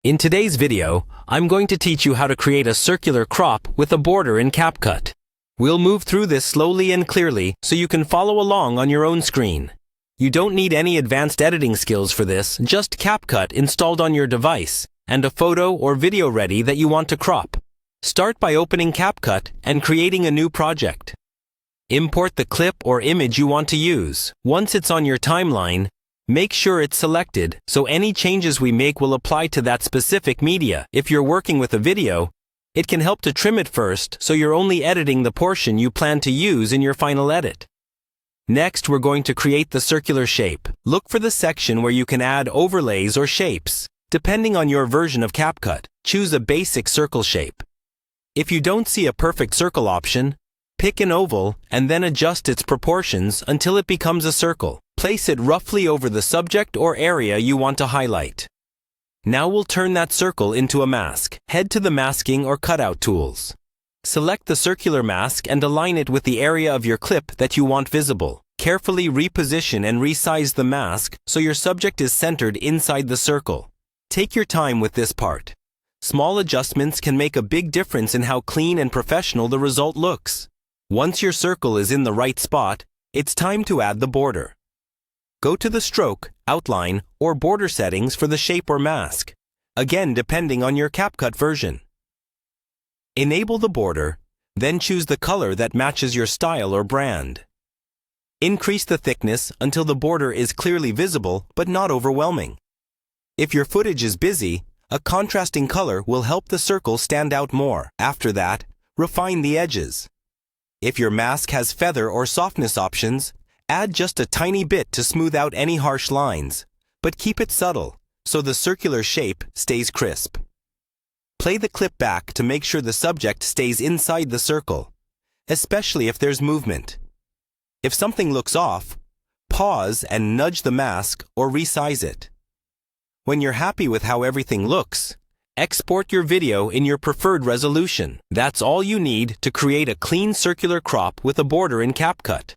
In today's video, I'm going to teach you how to create a circular crop with a border in CapCut. We'll move through this slowly and clearly so you can follow along on your own screen. You don't need any advanced editing skills for this, just CapCut installed on your device and a photo or video ready that you want to crop. Start by opening CapCut and creating a new project. Import the clip or image you want to use. Once it's on your timeline, make sure it's selected so any changes we make will apply to that specific media. If you're working with a video, it can help to trim it first so you're only editing the portion you plan to use in your final edit. Next, we're going to create the circular shape. Look for the section where you can add overlays or shapes. Depending on your version of CapCut, choose a basic circle shape. If you don't see a perfect circle option, pick an oval and then adjust its proportions until it becomes a circle. Place it roughly over the subject or area you want to highlight. Now we'll turn that circle into a mask. Head to the masking or cutout tools. Select the circular mask and align it with the area of your clip that you want visible. Carefully reposition and resize the mask so your subject is centered inside the circle. Take your time with this part. Small adjustments can make a big difference in how clean and professional the result looks. Once your circle is in the right spot, it's time to add the border. Go to the stroke, outline, or border settings for the shape or mask, again depending on your CapCut version. Enable the border, then choose the color that matches your style or brand. Increase the thickness until the border is clearly visible but not overwhelming. If your footage is busy, a contrasting color will help the circle stand out more. After that, refine the edges. If your mask has feather or softness options, add just a tiny bit to smooth out any harsh lines, but keep it subtle so the circular shape stays crisp. Play the clip back to make sure the subject stays inside the circle, especially if there's movement. If something looks off, pause and nudge the mask or resize it. When you're happy with how everything looks, export your video in your preferred resolution. That's all you need to create a clean circular crop with a border in CapCut.